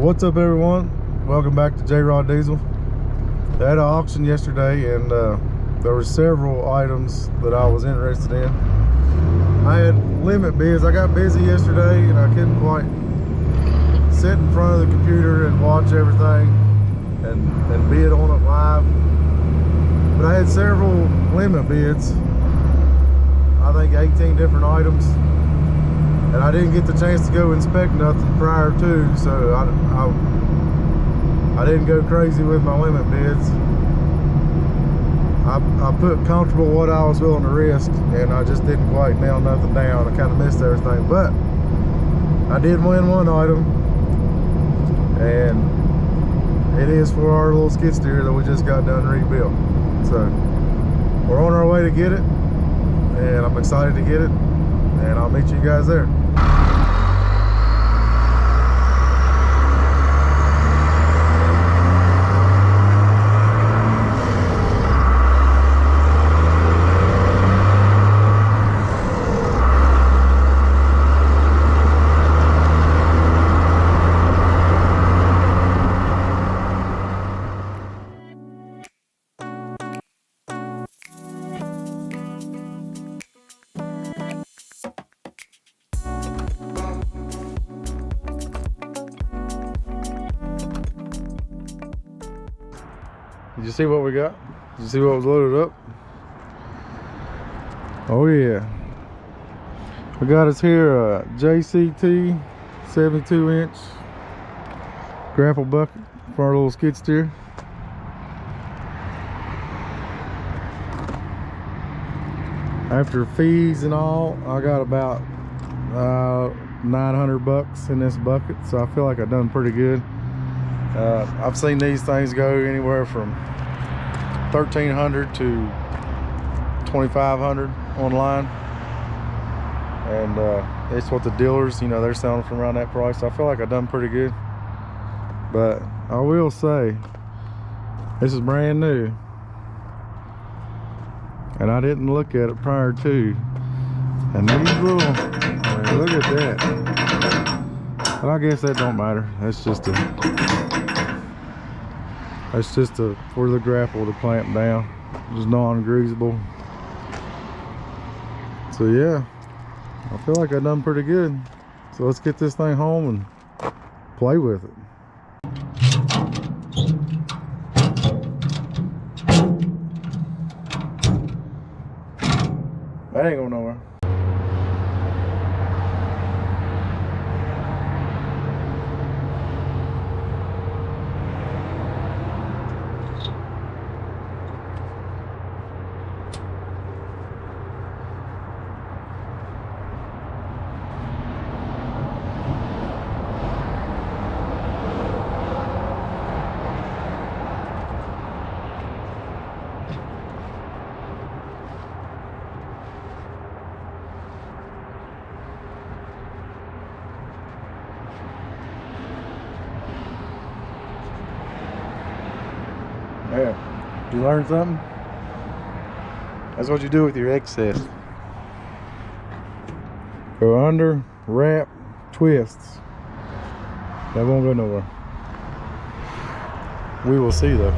What's up, everyone? Welcome back to J-Rod Diesel. I had an auction yesterday, and there were several items that I was interested in. I had limit bids. I got busy yesterday and I couldn't quite sit in front of the computer and watch everything and bid on it live. But I had several limit bids. I think 18 different items. And I didn't get the chance to go inspect nothing prior to, so I didn't go crazy with my limit bids. I put comfortable what I was willing to risk, and I just didn't quite nail nothing down. I kind of missed everything, but I did win one item, and it is for our little skid steer that we just got done rebuilt. So we're on our way to get it, and I'm excited to get it, and I'll meet you guys there. Did you see what we got? Did you see what was loaded up? Oh yeah. We got us here a JCT 72-inch grapple bucket for our little skid steer. After fees and all, I got about 900 bucks in this bucket, so I feel like I've done pretty good. I've seen these things go anywhere from $1,300 to $2,500 online, and it's what the dealers, you know, they're selling from around that price. So I feel like I've done pretty good. But I will say, this is brand new, and I didn't look at it prior to. And these little, I mean, look at that. But I guess that don't matter. That's just for the grapple to clamp down. It's non-greasable. So yeah, I feel like I've done pretty good. So let's get this thing home and play with it. That ain't going nowhere. Yeah, you learn something? That's what you do with your excess. Go under, wrap, twists. That won't go nowhere. We will see though.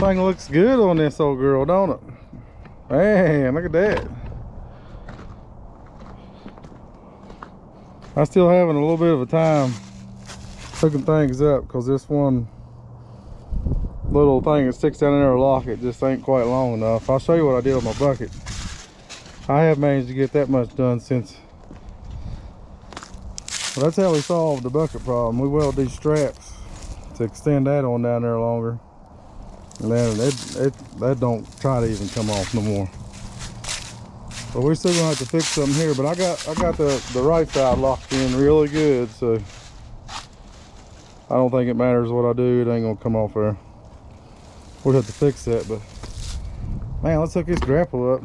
thing looks good on this old girl, don't it? Man, look at that. I'm still having a little bit of a time hooking things up because this one little thing that sticks down in there to lock it just ain't quite long enough. I'll show you what I did with my bucket. I have managed to get that much done since. Well, that's how we solved the bucket problem. We welded these straps to extend that on down there longer. And then that don't try to even come off no more. But we're still gonna have to fix something here. But I got the right side locked in really good, so I don't think it matters what I do. It ain't gonna come off there. We'll have to fix that. But man, let's hook this grapple up.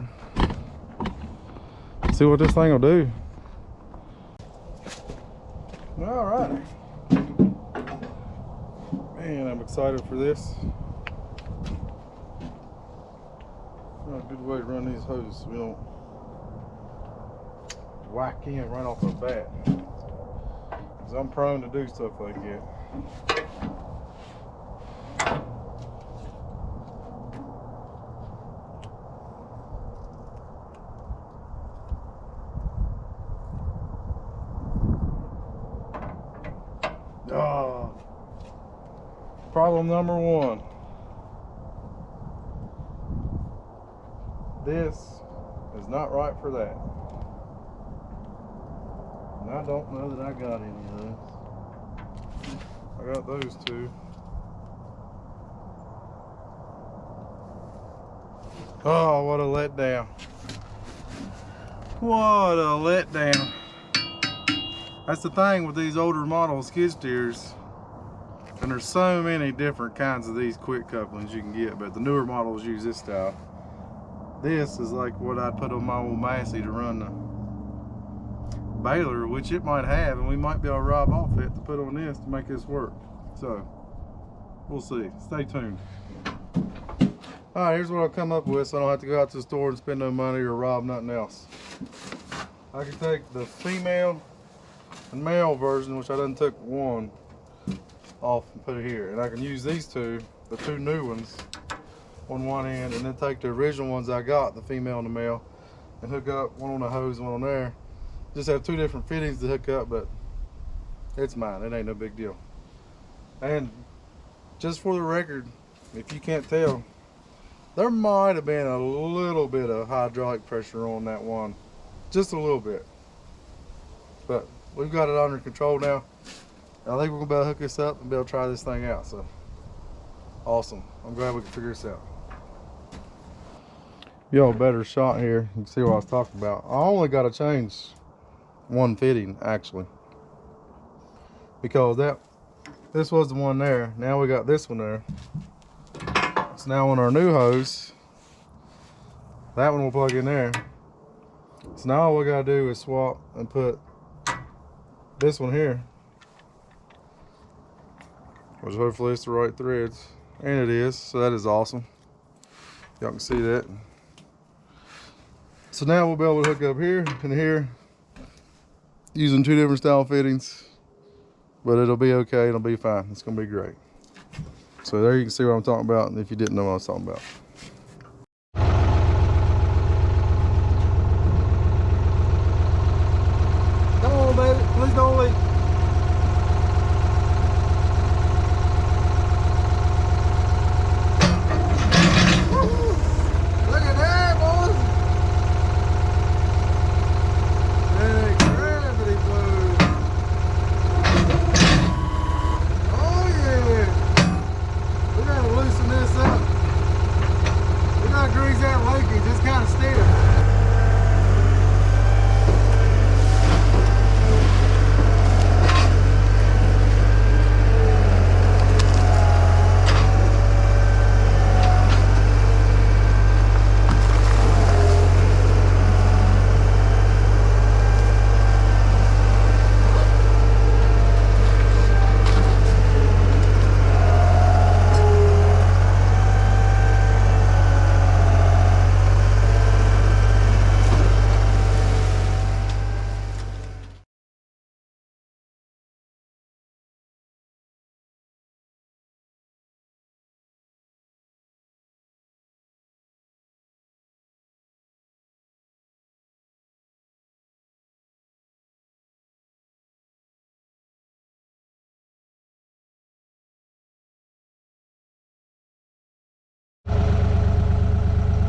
See what this thing will do. All right. Man, I'm excited for this. A good way to run these hoses so we don't whack in right off the bat. Because I'm prone to do stuff like that. Problem number one. This is not right for that. And I don't know that I got any of this. I got those two. Oh, what a letdown. What a letdown. That's the thing with these older model skid steers. And there's so many different kinds of these quick couplings you can get, but the newer models use this style. This is like what I'd put on my old Massey to run the baler, which it might have, and we might be able to rob off it to put on this to make this work. So, we'll see. Stay tuned. Alright, here's what I've come up with so I don't have to go out to the store and spend no money or rob nothing else. I can take the female and male version, which I done took one off and put it here, and I can use these two, the two new ones, on one end, and then take the original ones I got, the female and the male, and hook up one on the hose, one on there. Just have two different fittings to hook up, but it's mine. It ain't no big deal. And just for the record, if you can't tell, there might have been a little bit of hydraulic pressure on that one, just a little bit, but we've got it under control now. I think we're gonna be able to hook this up and be able to try this thing out. So awesome. I'm glad we can figure this out. Y'all a better shot here. You can see what I was talking about. I only got to change one fitting actually, because this was the one there. Now we got this one there. So now on our new hose, that one will plug in there. So now all we gotta do is swap and put this one here, which hopefully it's the right threads, and it is, so that is awesome. Y'all can see that. So now we'll be able to hook up here and here using two different style fittings, but it'll be okay, it'll be fine, it's gonna be great. So there you can see what I'm talking about, and if you didn't know what I was talking about. Come on, baby, please don't leave.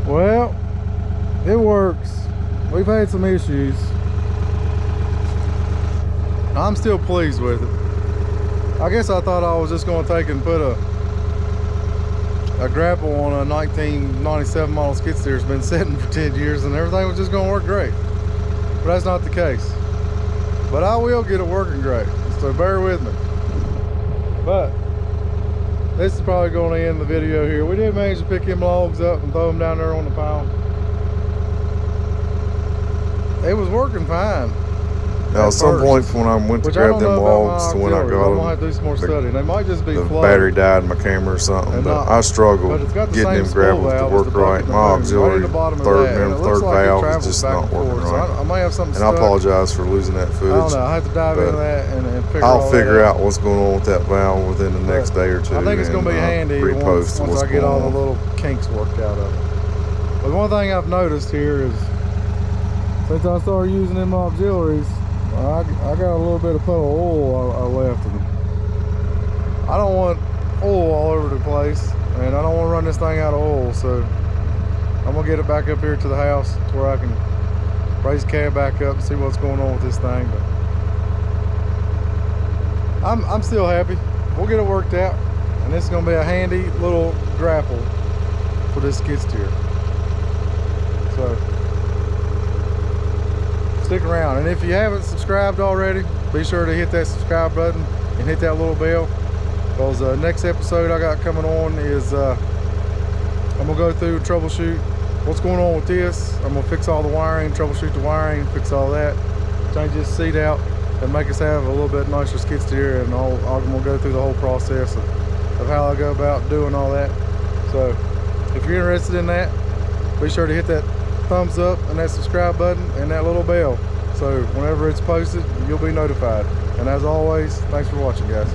Well, it works. We've had some issues. I'm still pleased with it. I guess I thought I was just going to take and put a grapple on a 1997 model skid steer that's been sitting for 10 years and everything was just going to work great. But that's not the case. But I will get it working great, so bear with me. But this is probably going to end the video here. We did manage to pick them logs up and throw them down there on the pile. It was working fine. Now, at some point when I went to grab them logs to when I got them, have to do some more study. They might just be the flooded. battery died in my camera or something, but I struggled getting them gravels to work right. My auxiliary third valve is just not working right. I might have something and I apologize for losing that footage. I don't know. I have to dive into that and figure I'll figure out what's going on with that valve within the next day or two. I think it's going to be handy once I get all the little kinks worked out of it. But one thing I've noticed here is since I started using them auxiliaries, I got a little bit of puddle of oil I left, and I don't want oil all over the place, and I don't want to run this thing out of oil, so I'm gonna get it back up here to the house to where I can raise the cab back up and see what's going on with this thing. But I'm still happy. We'll get it worked out, and this is gonna be a handy little grapple for this skid steer. So stick around, and if you haven't subscribed already, be sure to hit that subscribe button and hit that little bell, because the next episode I got coming on is I'm gonna go through and troubleshoot what's going on with this. I'm gonna fix all the wiring, troubleshoot the wiring, fix all that, change this seat out and make us have a little bit nicer skid steer, and I'm gonna go through the whole process of how I go about doing all that. So if you're interested in that, be sure to hit that thumbs up and that subscribe button and that little bell, so whenever it's posted you'll be notified. And as always, thanks for watching, guys.